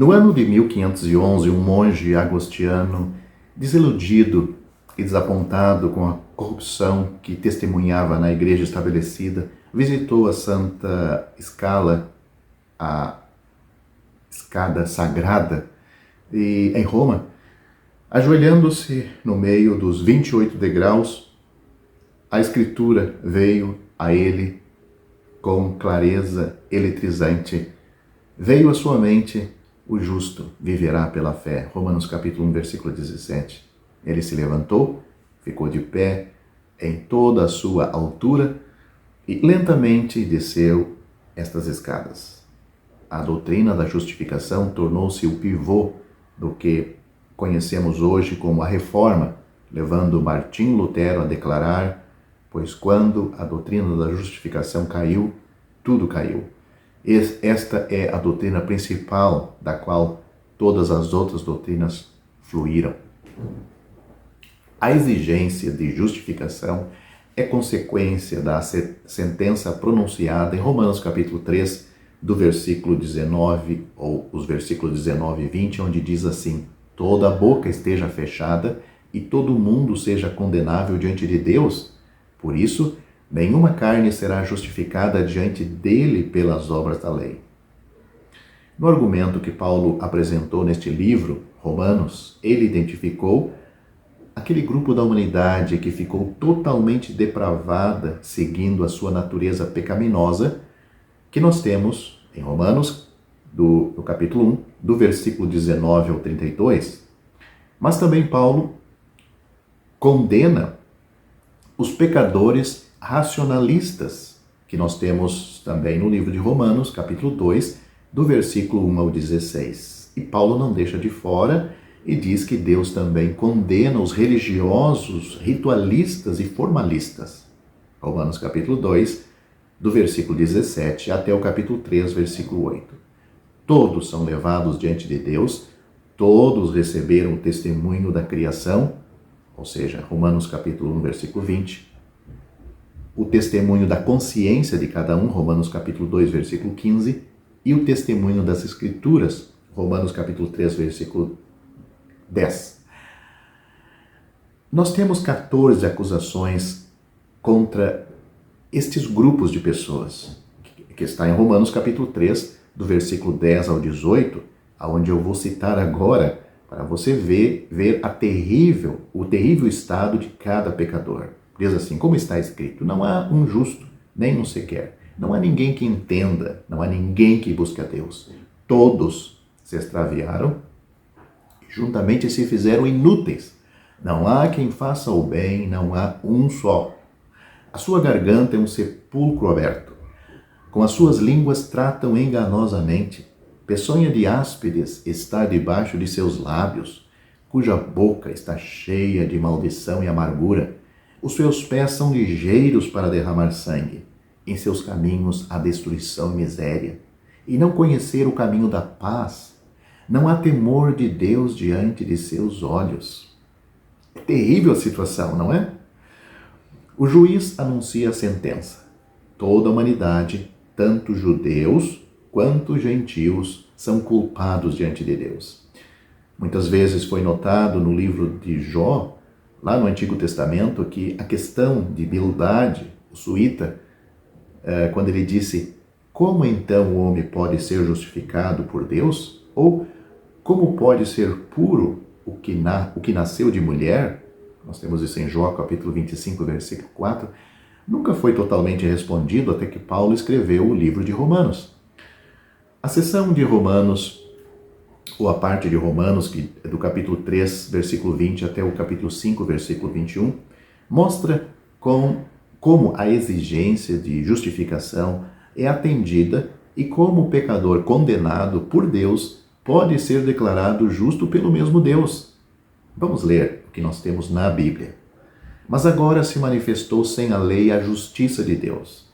No ano de 1511, um monge agostiniano, desiludido e desapontado com a corrupção que testemunhava na igreja estabelecida, visitou a Santa Scala, a escada sagrada, em Roma. Ajoelhando-se no meio dos 28 degraus, a escritura veio a ele com clareza eletrizante. Veio à sua mente: o justo viverá pela fé. Romanos capítulo 1, versículo 17. Ele se levantou, ficou de pé em toda a sua altura e lentamente desceu estas escadas. A doutrina da justificação tornou-se o pivô do que conhecemos hoje como a Reforma, levando Martim Lutero a declarar: pois quando a doutrina da justificação caiu, tudo caiu. Esta é a doutrina principal da qual todas as outras doutrinas fluíram. A exigência de justificação é consequência da sentença pronunciada em Romanos capítulo 3, do versículo 19, ou os versículos 19 e 20, onde diz assim: toda a boca esteja fechada e todo mundo seja condenável diante de Deus. Por isso, nenhuma carne será justificada diante dele pelas obras da lei. No argumento que Paulo apresentou neste livro, Romanos, ele identificou aquele grupo da humanidade que ficou totalmente depravada, seguindo a sua natureza pecaminosa, que nós temos em Romanos, do capítulo 1, do versículo 19 ao 32. Mas também Paulo condena os pecadores racionalistas, que nós temos também no livro de Romanos, capítulo 2, do versículo 1 ao 16. E Paulo não deixa de fora e diz que Deus também condena os religiosos, ritualistas e formalistas. Romanos capítulo 2, do versículo 17 até o capítulo 3, versículo 8. Todos são levados diante de Deus, todos receberam o testemunho da criação, ou seja, Romanos capítulo 1, versículo 20, o testemunho da consciência de cada um, Romanos capítulo 2, versículo 15, e o testemunho das Escrituras, Romanos capítulo 3, versículo 10. Nós temos 14 acusações contra estes grupos de pessoas, que está em Romanos capítulo 3, do versículo 10 ao 18, aonde eu vou citar agora, para você ver o terrível estado de cada pecador. Diz assim: como está escrito, não há um justo, nem um sequer. Não há ninguém que entenda, não há ninguém que busque a Deus. Todos se extraviaram e juntamente se fizeram inúteis. Não há quem faça o bem, não há um só. A sua garganta é um sepulcro aberto. Com as suas línguas tratam enganosamente. Peçonha de áspides está debaixo de seus lábios, cuja boca está cheia de maldição e amargura. Os seus pés são ligeiros para derramar sangue. Em seus caminhos há destruição e miséria. E não conhecer o caminho da paz. Não há temor de Deus diante de seus olhos. É terrível a situação, não é? O juiz anuncia a sentença. Toda a humanidade, tanto judeus quanto gentios, são culpados diante de Deus. Muitas vezes foi notado no livro de Jó, lá no Antigo Testamento, que a questão de Bildade, o suíta, quando ele disse: como então o homem pode ser justificado por Deus? Ou como pode ser puro o que nasceu de mulher? Nós temos isso em Jó, capítulo 25, versículo 4. Nunca foi totalmente respondido até que Paulo escreveu o livro de Romanos. A seção de Romanos, ou a parte de Romanos, que é do capítulo 3, versículo 20 até o capítulo 5, versículo 21, mostra como a exigência de justificação é atendida e como o pecador condenado por Deus pode ser declarado justo pelo mesmo Deus. Vamos ler o que nós temos na Bíblia. Mas agora se manifestou sem a lei a justiça de Deus,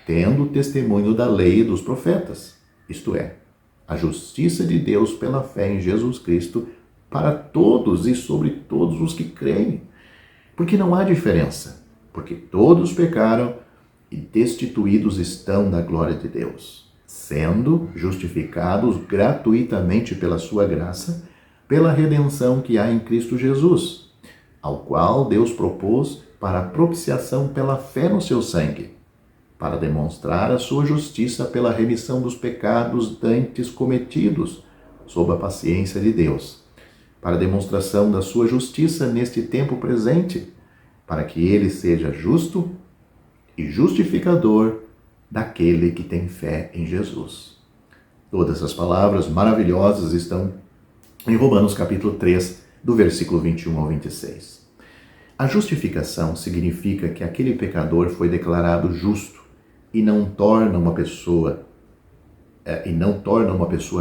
tendo o testemunho da lei e dos profetas, isto é, a justiça de Deus pela fé em Jesus Cristo para todos e sobre todos os que creem. Porque não há diferença, porque todos pecaram e destituídos estão da glória de Deus, sendo justificados gratuitamente pela sua graça, pela redenção que há em Cristo Jesus, ao qual Deus propôs para a propiciação pela fé no seu sangue, para demonstrar a sua justiça pela remissão dos pecados dantes cometidos, sob a paciência de Deus, para a demonstração da sua justiça neste tempo presente, para que ele seja justo e justificador daquele que tem fé em Jesus. Todas as palavras maravilhosas estão em Romanos capítulo 3, do versículo 21 ao 26. A justificação significa que aquele pecador foi declarado justo e não torna uma pessoa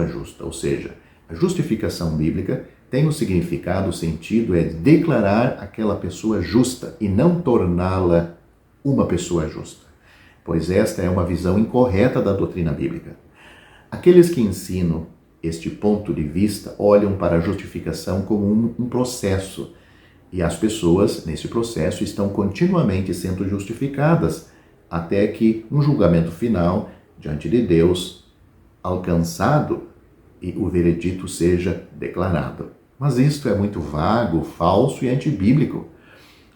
justa, ou seja, a justificação bíblica tem o significado, o sentido é declarar aquela pessoa justa e não torná-la uma pessoa justa, pois esta é uma visão incorreta da doutrina bíblica. Aqueles que ensinam este ponto de vista olham para a justificação como um processo, e as pessoas, nesse processo, estão continuamente sendo justificadas, até que um julgamento final, diante de Deus, alcançado e o veredito seja declarado. Mas isto é muito vago, falso e antibíblico.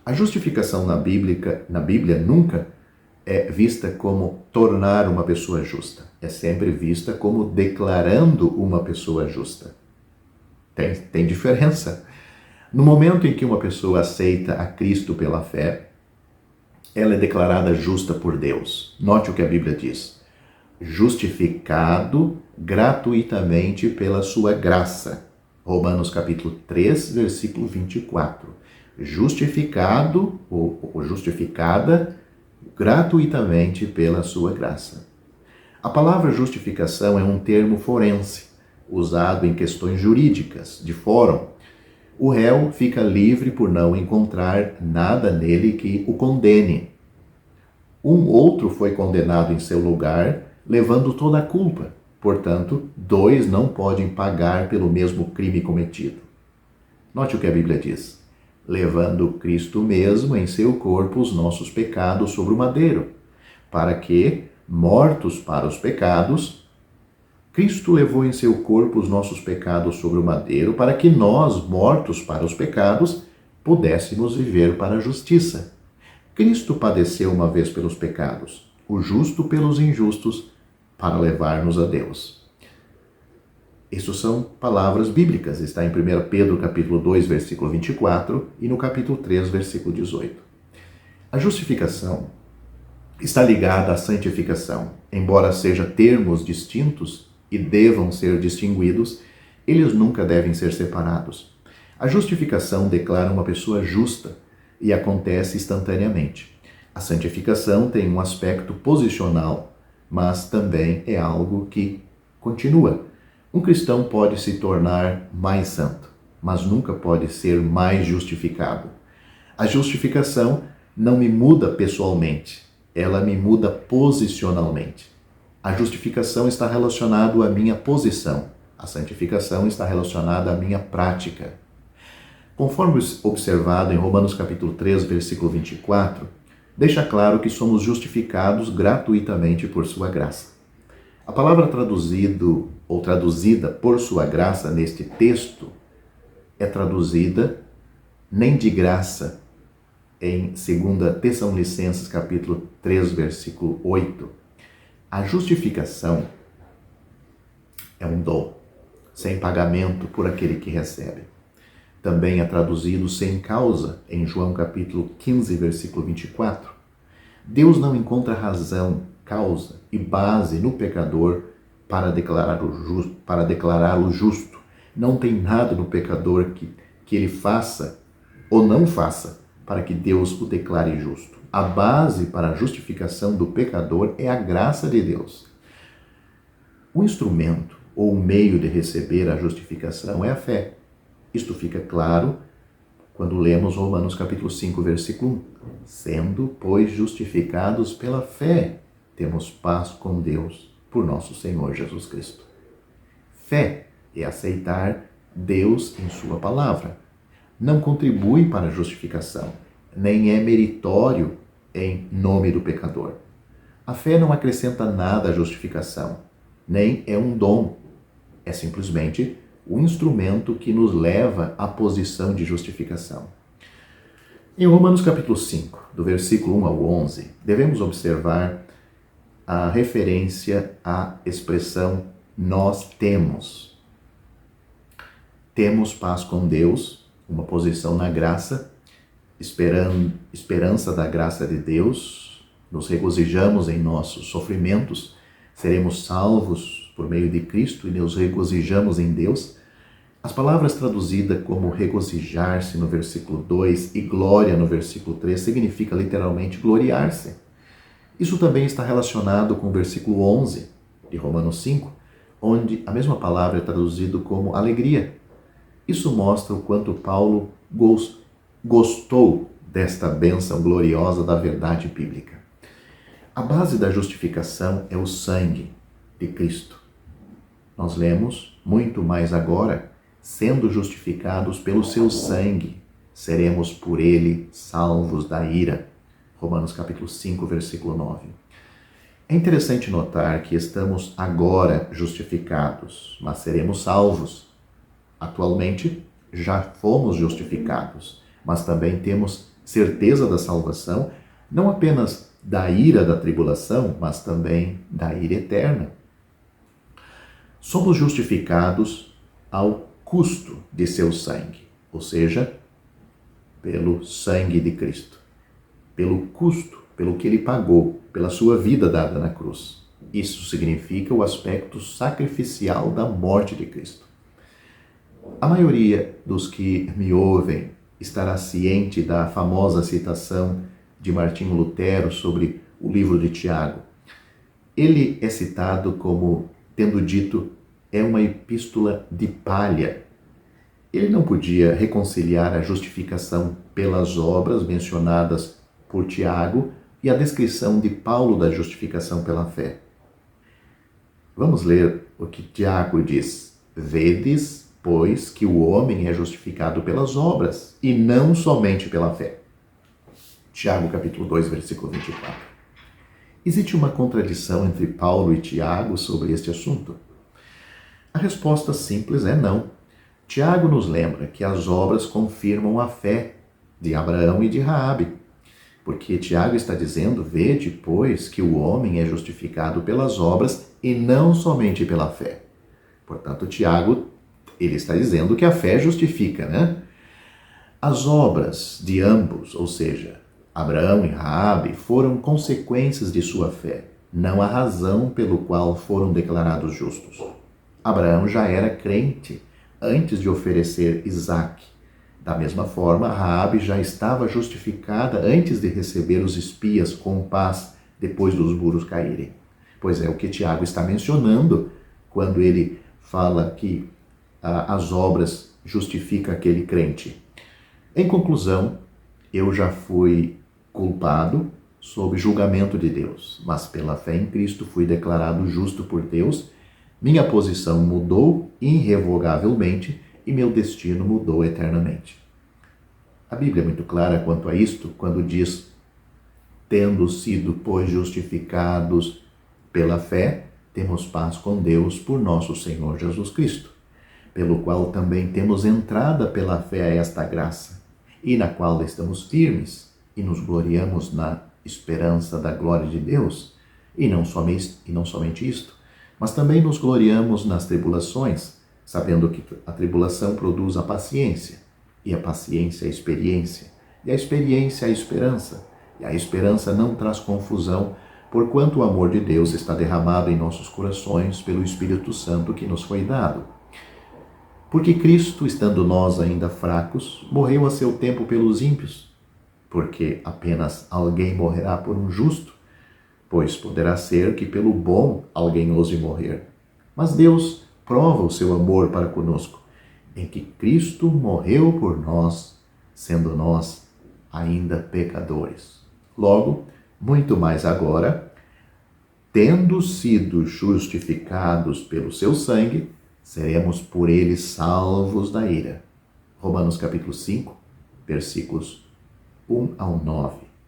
A justificação na Bíblia nunca é vista como tornar uma pessoa justa. É sempre vista como declarando uma pessoa justa. Tem diferença. No momento em que uma pessoa aceita a Cristo pela fé, ela é declarada justa por Deus. Note o que a Bíblia diz. Justificado gratuitamente pela sua graça. Romanos capítulo 3, versículo 24. Justificado ou justificada gratuitamente pela sua graça. A palavra justificação é um termo forense, usado em questões jurídicas, de fórum. O réu fica livre por não encontrar nada nele que o condene. Um outro foi condenado em seu lugar, levando toda a culpa. Portanto, dois não podem pagar pelo mesmo crime cometido. Note o que a Bíblia diz. Levando Cristo mesmo em seu corpo os nossos pecados sobre o madeiro, para que, mortos para os pecados, Cristo levou em seu corpo os nossos pecados sobre o madeiro, para que nós, mortos para os pecados, pudéssemos viver para a justiça. Cristo padeceu uma vez pelos pecados, o justo pelos injustos, para levar-nos a Deus. Isso são palavras bíblicas, está em 1 Pedro capítulo 2, versículo 24 e no capítulo 3, versículo 18. A justificação está ligada à santificação. Embora sejam termos distintos e devam ser distinguidos, eles nunca devem ser separados. A justificação declara uma pessoa justa e acontece instantaneamente. A santificação tem um aspecto posicional, mas também é algo que continua. Um cristão pode se tornar mais santo, mas nunca pode ser mais justificado. A justificação não me muda pessoalmente, ela me muda posicionalmente. A justificação está relacionada à minha posição, a santificação está relacionada à minha prática. Conforme observado em Romanos capítulo 3, versículo 24, deixa claro que somos justificados gratuitamente por sua graça. A palavra traduzido ou traduzida por sua graça neste texto é traduzida nem de graça em 2 Tessalonicenses capítulo 3, versículo 8. A justificação é um dom, sem pagamento por aquele que recebe. Também é traduzido sem causa em João capítulo 15, versículo 24. Deus não encontra razão, causa e base no pecador para declará-lo justo. Não tem nada no pecador que ele faça ou não faça para que Deus o declare justo. A base para a justificação do pecador é a graça de Deus. O instrumento ou o meio de receber a justificação é a fé. Isto fica claro quando lemos Romanos capítulo 5, versículo 1. Sendo, pois, justificados pela fé, temos paz com Deus por nosso Senhor Jesus Cristo. Fé é aceitar Deus em sua palavra. Não contribui para a justificação, nem é meritório em nome do pecador. A fé não acrescenta nada à justificação, nem é um dom. É simplesmente um instrumento que nos leva à posição de justificação. Em Romanos capítulo 5, do versículo 1 ao 11, devemos observar a referência à expressão nós temos. Temos paz com Deus, uma posição na graça, esperança da graça de Deus, nos regozijamos em nossos sofrimentos, seremos salvos por meio de Cristo e nos regozijamos em Deus. As palavras traduzidas como regozijar-se no versículo 2 e glória no versículo 3 significa literalmente gloriar-se. Isso também está relacionado com o versículo 11 de Romanos 5, onde a mesma palavra é traduzida como alegria. Isso mostra o quanto Paulo gostou desta bênção gloriosa da verdade bíblica. A base da justificação é o sangue de Cristo. Nós lemos muito mais agora, sendo justificados pelo seu sangue, seremos por ele salvos da ira. Romanos capítulo 5, versículo 9. É interessante notar que estamos agora justificados, mas seremos salvos. Atualmente, já fomos justificados, mas também temos certeza da salvação, não apenas da ira da tribulação, mas também da ira eterna. Somos justificados ao custo de seu sangue, ou seja, pelo sangue de Cristo, pelo custo, pelo que ele pagou, pela sua vida dada na cruz. Isso significa o aspecto sacrificial da morte de Cristo. A maioria dos que me ouvem estará ciente da famosa citação de Martinho Lutero sobre o livro de Tiago. Ele é citado como tendo dito: é uma epístola de palha. Ele não podia reconciliar a justificação pelas obras mencionadas por Tiago e a descrição de Paulo da justificação pela fé. Vamos ler o que Tiago diz. Vedes, pois, que o homem é justificado pelas obras e não somente pela fé. Tiago capítulo 2, versículo 24. Existe uma contradição entre Paulo e Tiago sobre este assunto? A resposta simples é não. Tiago nos lembra que as obras confirmam a fé de Abraão e de Raabe, porque Tiago está dizendo: vede, pois, que o homem é justificado pelas obras e não somente pela fé. Portanto, Tiago, ele está dizendo que a fé justifica, né? As obras de ambos, ou seja, Abraão e Raabe, foram consequências de sua fé, não a razão pelo qual foram declarados justos. Abraão já era crente antes de oferecer Isaque. Da mesma forma, Raabe já estava justificada antes de receber os espias com paz depois dos muros caírem. Pois é o que Tiago está mencionando quando ele fala que as obras justificam aquele crente. Em conclusão, eu já fui culpado sob julgamento de Deus, mas pela fé em Cristo fui declarado justo por Deus. Minha posição mudou irrevogavelmente e meu destino mudou eternamente. A Bíblia é muito clara quanto a isto, quando diz: tendo sido, pois, justificados pela fé, temos paz com Deus por nosso Senhor Jesus Cristo, pelo qual também temos entrada pela fé a esta graça, e na qual estamos firmes e nos gloriamos na esperança da glória de Deus, e não somente isto, mas também nos gloriamos nas tribulações, sabendo que a tribulação produz a paciência, e a paciência a experiência, e a experiência a esperança, e a esperança não traz confusão, porquanto o amor de Deus está derramado em nossos corações pelo Espírito Santo que nos foi dado. Porque Cristo, estando nós ainda fracos, morreu a seu tempo pelos ímpios, porque apenas alguém morrerá por um justo, pois poderá ser que pelo bom alguém ouse morrer. Mas Deus prova o seu amor para conosco, em que Cristo morreu por nós, sendo nós ainda pecadores. Logo, muito mais agora, tendo sido justificados pelo seu sangue, seremos por ele salvos da ira. Romanos capítulo 5, versículos 1 ao 9.